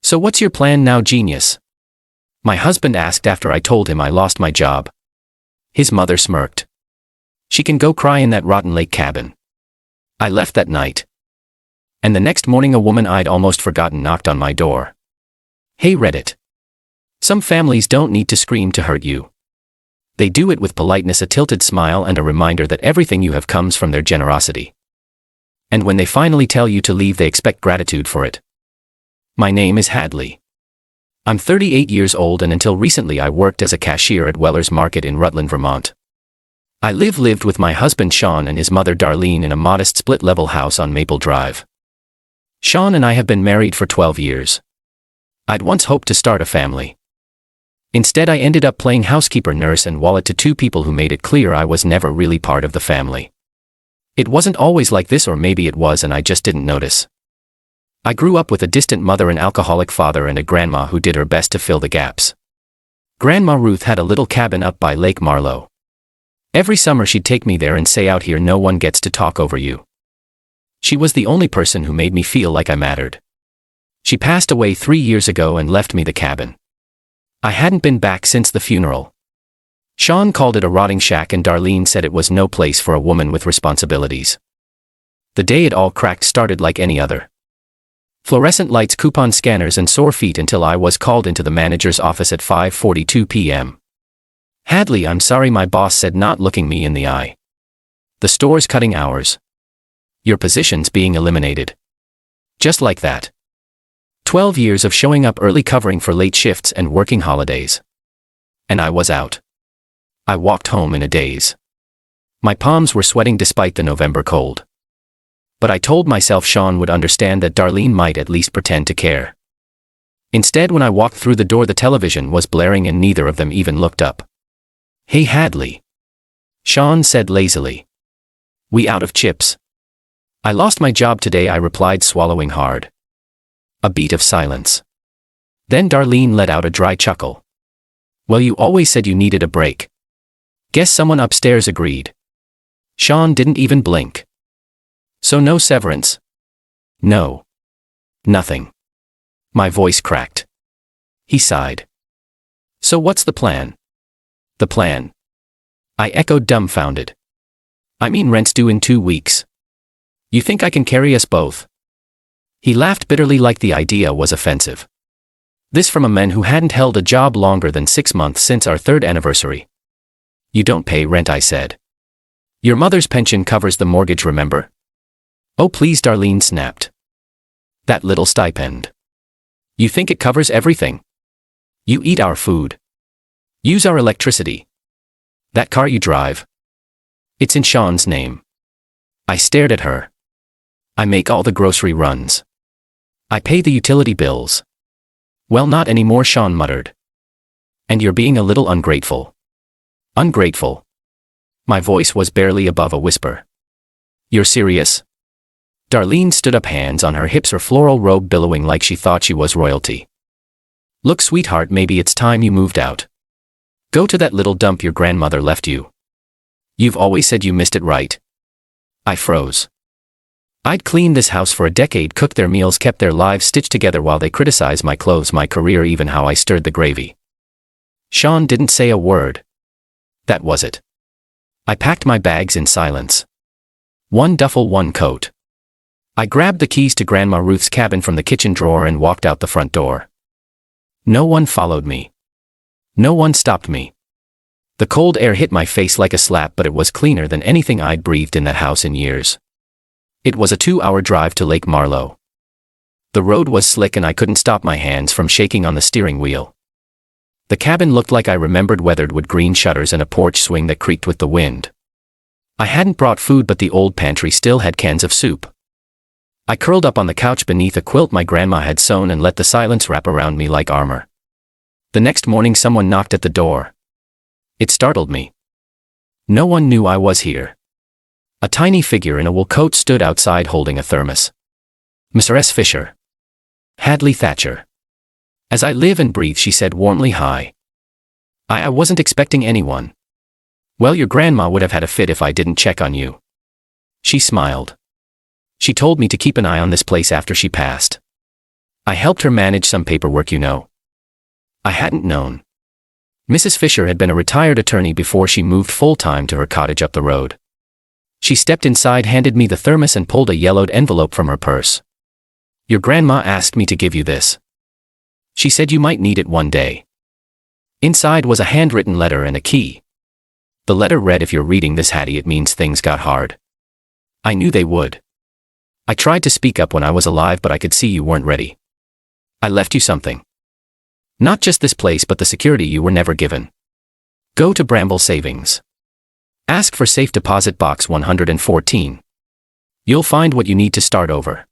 So what's your plan now, genius? My husband asked after I told him I lost my job. His mother smirked. She can go cry in that rotten lake cabin. I left that night. And the next morning a woman I'd almost forgotten knocked on my door. Hey Reddit. Some families don't need to scream to hurt you. They do it with politeness, a tilted smile, and a reminder that everything you have comes from their generosity. And when they finally tell you to leave, they expect gratitude for it. My name is Hadley. I'm 38 years old, and until recently I worked as a cashier at Weller's Market in Rutland, Vermont. I lived with my husband Sean and his mother Darlene in a modest split-level house on Maple Drive. Sean and I have been married for 12 years. I'd once hoped to start a family. Instead, I ended up playing housekeeper, nurse, and wallet to two people who made it clear I was never really part of the family. It wasn't always like this, or maybe it was and I just didn't notice. I grew up with a distant mother, an alcoholic father, and a grandma who did her best to fill the gaps. Grandma Ruth had a little cabin up by Lake Marlowe. Every summer she'd take me there and say, "Out here no one gets to talk over you." She was the only person who made me feel like I mattered. She passed away 3 years ago and left me the cabin. I hadn't been back since the funeral. Sean called it a rotting shack and Darlene said it was no place for a woman with responsibilities. The day it all cracked started like any other. Fluorescent lights, coupon scanners, and sore feet until I was called into the manager's office at 5:42 p.m. "Hadley, I'm sorry," my boss said, not looking me in the eye. "The store's cutting hours. Your position's being eliminated." Just like that. 12 years of showing up early, covering for late shifts, and working holidays. And I was out. I walked home in a daze. My palms were sweating despite the November cold. But I told myself Sean would understand, that Darlene might at least pretend to care. Instead, when I walked through the door, the television was blaring and neither of them even looked up. "Hey Hadley," Sean said lazily. "We out of chips?" "I lost my job today," I replied, swallowing hard. A beat of silence. Then Darlene let out a dry chuckle. "Well, you always said you needed a break. Guess someone upstairs agreed." Sean didn't even blink. "So no severance?" "No. Nothing." My voice cracked. He sighed. "So what's the plan?" "The plan?" I echoed, dumbfounded. "I mean, rent's due in 2 weeks. You think I can carry us both?" He laughed bitterly, like the idea was offensive. This from a man who hadn't held a job longer than 6 months since our 3rd anniversary. "You don't pay rent," I said. "Your mother's pension covers the mortgage, remember?" "Oh please," Darlene snapped. "That little stipend. You think it covers everything? You eat our food. Use our electricity. That car you drive. It's in Sean's name." I stared at her. "I make all the grocery runs. I pay the utility bills." "Well, not anymore," Sean muttered. "And you're being a little ungrateful." "Ungrateful?" My voice was barely above a whisper. "You're serious?" Darlene stood up, hands on her hips, her floral robe billowing like she thought she was royalty. "Look, sweetheart, maybe it's time you moved out. Go to that little dump your grandmother left you. You've always said you missed it, right?" I froze. I'd cleaned this house for a decade, cooked their meals, kept their lives stitched together while they criticized my clothes, my career, even how I stirred the gravy. Sean didn't say a word. That was it. I packed my bags in silence. 1 duffel, 1 coat. I grabbed the keys to Grandma Ruth's cabin from the kitchen drawer and walked out the front door. No one followed me. No one stopped me. The cold air hit my face like a slap, but it was cleaner than anything I'd breathed in that house in years. It was a 2-hour drive to Lake Marlowe. The road was slick and I couldn't stop my hands from shaking on the steering wheel. The cabin looked like I remembered, weathered wood green shutters and a porch swing that creaked with the wind. I hadn't brought food, but the old pantry still had cans of soup. I curled up on the couch beneath a quilt my grandma had sewn and let the silence wrap around me like armor. The next morning someone knocked at the door. It startled me. No one knew I was here. A tiny figure in a wool coat stood outside holding a thermos. "Mr. S. Fisher." "Hadley Thatcher." "As I live and breathe," she said warmly. "Hi. I wasn't expecting anyone." "Well, your grandma would have had a fit if I didn't check on you." She smiled. "She told me to keep an eye on this place after she passed." I helped her manage some paperwork, you know. I hadn't known. Mrs. Fisher had been a retired attorney before she moved full-time to her cottage up the road. She stepped inside, handed me the thermos, and pulled a yellowed envelope from her purse. Your grandma asked me to give you this. She said you might need it one day. Inside was a handwritten letter and a key. The letter read, if you're reading this, Hattie, it means things got hard. I knew they would. I tried to speak up when I was alive, but I could see you weren't ready. I left you something. Not just this place, but the security you were never given. Go to Bramble Savings. Ask for safe deposit box 114. You'll find what you need to start over.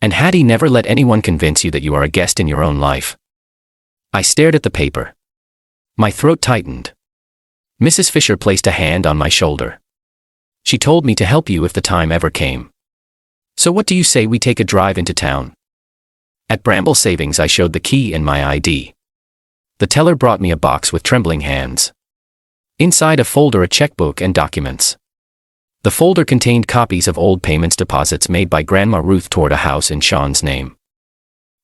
And Hattie, never let anyone convince you that you are a guest in your own life. I stared at the paper. My throat tightened. Mrs. Fisher placed a hand on my shoulder. She told me to help you if the time ever came. So what do you say we take a drive into town? At Bramble Savings, I showed the key and my ID. The teller brought me a box with trembling hands. Inside a folder, a checkbook and documents. The folder contained copies of old payments deposits made by Grandma Ruth toward a house in Sean's name.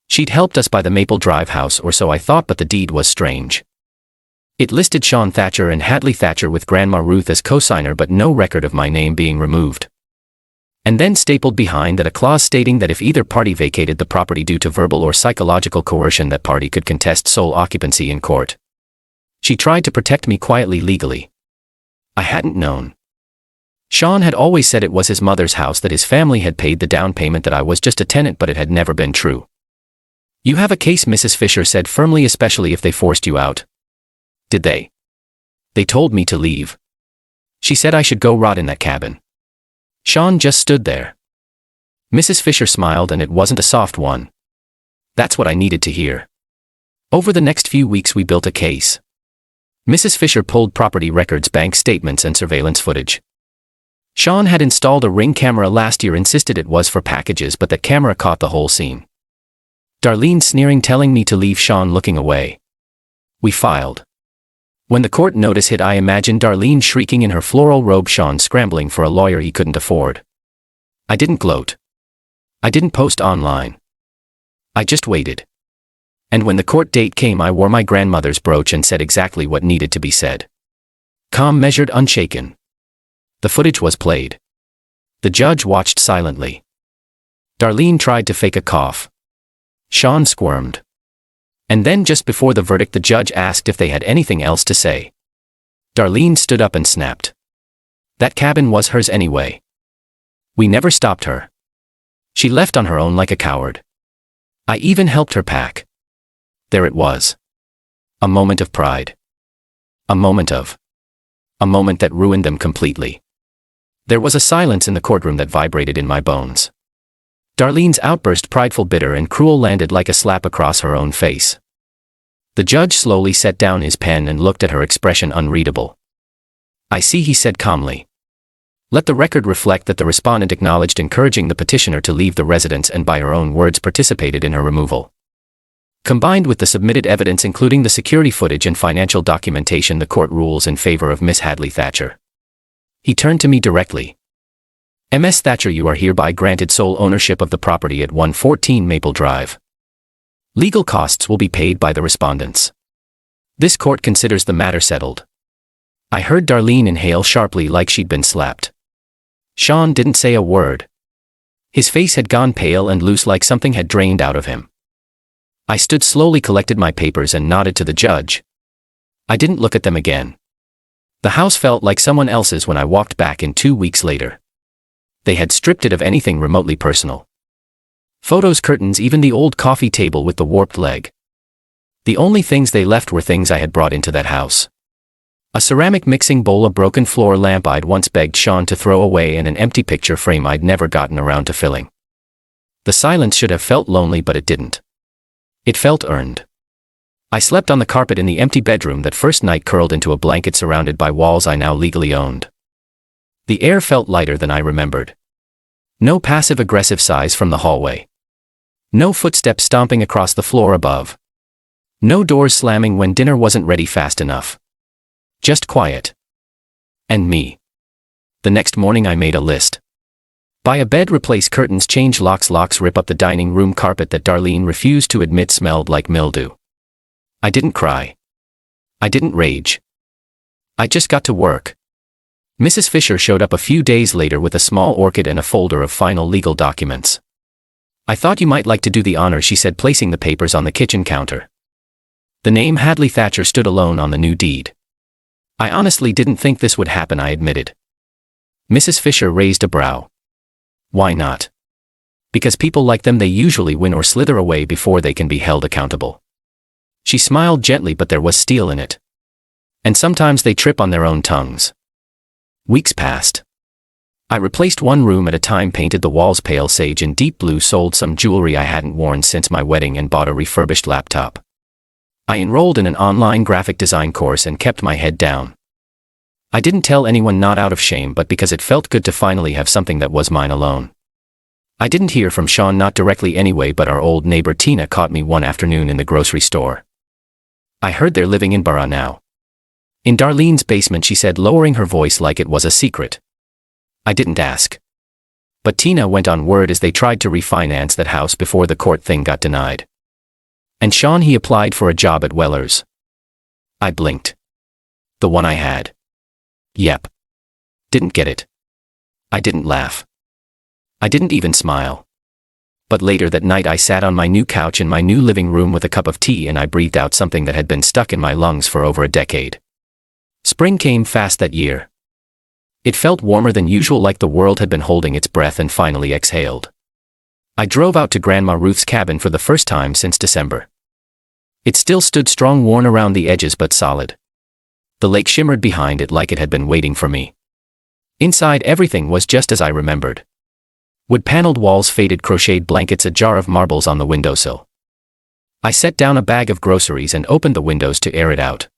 She'd helped us buy the Maple Drive house, or so I thought, but the deed was strange. It listed Sean Thatcher and Hadley Thatcher with Grandma Ruth as co-signer, but no record of my name being removed. And then stapled behind that a clause stating that if either party vacated the property due to verbal or psychological coercion, that party could contest sole occupancy in court. She tried to protect me quietly legally. I hadn't known. Sean had always said it was his mother's house, that his family had paid the down payment, that I was just a tenant, but it had never been true. You have a case, Mrs. Fisher said firmly, especially if they forced you out. Did they? They told me to leave. She said I should go rot in that cabin. Sean just stood there. Mrs. Fisher smiled, and it wasn't a soft one. That's what I needed to hear. Over the next few weeks we built a case. Mrs. Fisher pulled property records, bank statements, and surveillance footage. Sean had installed a Ring camera last year, insisted it was for packages, but that camera caught the whole scene. Darlene sneering, telling me to leave, Sean looking away. We filed. When the court notice hit, I imagined Darlene shrieking in her floral robe, Sean scrambling for a lawyer he couldn't afford. I didn't gloat. I didn't post online. I just waited. And when the court date came, I wore my grandmother's brooch and said exactly what needed to be said. Calm, measured, unshaken. The footage was played. The judge watched silently. Darlene tried to fake a cough. Sean squirmed. And then, just before the verdict, the judge asked if they had anything else to say. Darlene stood up and snapped. That cabin was hers anyway. We never stopped her. She left on her own like a coward. I even helped her pack. There it was. A moment of pride. A moment that ruined them completely. There was a silence in the courtroom that vibrated in my bones. Darlene's outburst, prideful, bitter, and cruel, landed like a slap across her own face. The judge slowly set down his pen and looked at her, expression unreadable. I see, he said calmly. Let the record reflect that the respondent acknowledged encouraging the petitioner to leave the residence and, by her own words, participated in her removal. Combined with the submitted evidence, including the security footage and financial documentation, the court rules in favor of Miss Hadley Thatcher. He turned to me directly. Ms. Thatcher, you are hereby granted sole ownership of the property at 114 Maple Drive. Legal costs will be paid by the respondents. This court considers the matter settled. I heard Darlene inhale sharply like she'd been slapped. Sean didn't say a word. His face had gone pale and loose, like something had drained out of him. I stood slowly, collected my papers, and nodded to the judge. I didn't look at them again. The house felt like someone else's when I walked back in 2 weeks later. They had stripped it of anything remotely personal. Photos, curtains, even the old coffee table with the warped leg. The only things they left were things I had brought into that house. A ceramic mixing bowl, a broken floor lamp I'd once begged Sean to throw away, and an empty picture frame I'd never gotten around to filling. The silence should have felt lonely, but it didn't. It felt earned. I slept on the carpet in the empty bedroom that first night, curled into a blanket surrounded by walls I now legally owned. The air felt lighter than I remembered. No passive-aggressive sighs from the hallway. No footsteps stomping across the floor above. No doors slamming when dinner wasn't ready fast enough. Just quiet. And me. The next morning I made a list. Buy a bed, replace curtains, change locks, rip up the dining room carpet that Darlene refused to admit smelled like mildew. I didn't cry. I didn't rage. I just got to work. Mrs. Fisher showed up a few days later with a small orchid and a folder of final legal documents. I thought you might like to do the honor, she said, placing the papers on the kitchen counter. The name Hadley Thatcher stood alone on the new deed. I honestly didn't think this would happen, I admitted. Mrs. Fisher raised a brow. Why not? Because people like them, they usually win or slither away before they can be held accountable. She smiled gently, but there was steel in it. And sometimes they trip on their own tongues. Weeks passed. I replaced one room at a time, painted the walls pale sage and deep blue, sold some jewelry I hadn't worn since my wedding, and bought a refurbished laptop. I enrolled in an online graphic design course and kept my head down. I didn't tell anyone, not out of shame, but because it felt good to finally have something that was mine alone. I didn't hear from Sean, not directly anyway, but our old neighbor Tina caught me one afternoon in the grocery store. I heard they're living in Borough now. In Darlene's basement, she said, lowering her voice like it was a secret. I didn't ask. But Tina went on word as they tried to refinance that house before the court thing got denied. And Sean, he applied for a job at Weller's. I blinked. The one I had. Yep. Didn't get it. I didn't laugh. I didn't even smile. But later that night I sat on my new couch in my new living room with a cup of tea, and I breathed out something that had been stuck in my lungs for over a decade. Spring came fast that year. It felt warmer than usual, like the world had been holding its breath and finally exhaled. I drove out to Grandma Ruth's cabin for the first time since December. It still stood strong, worn around the edges but solid. The lake shimmered behind it like it had been waiting for me. Inside, everything was just as I remembered. Wood-paneled walls, faded crocheted blankets, a jar of marbles on the windowsill. I set down a bag of groceries and opened the windows to air it out.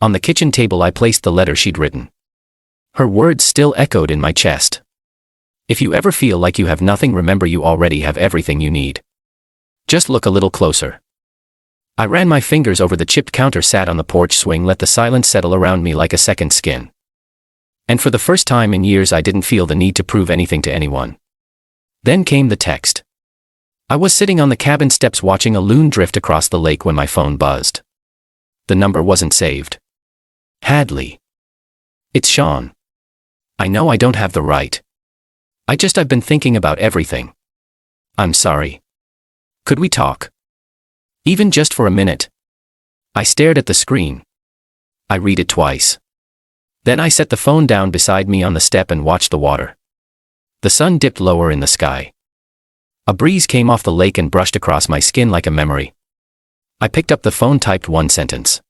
On the kitchen table I placed the letter she'd written. Her words still echoed in my chest. If you ever feel like you have nothing, remember you already have everything you need. Just look a little closer. I ran my fingers over the chipped counter, sat on the porch swing, let the silence settle around me like a second skin. And for the first time in years I didn't feel the need to prove anything to anyone. Then came the text. I was sitting on the cabin steps watching a loon drift across the lake when my phone buzzed. The number wasn't saved. Hadley. It's Sean. I know I don't have the right. I've been thinking about everything. I'm sorry. Could we talk? Even just for a minute. I stared at the screen. I read it twice. Then I set the phone down beside me on the step and watched the water. The sun dipped lower in the sky. A breeze came off the lake and brushed across my skin like a memory. I picked up the phone, typed one sentence.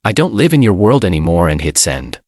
I don't live in your world anymore, and hit send.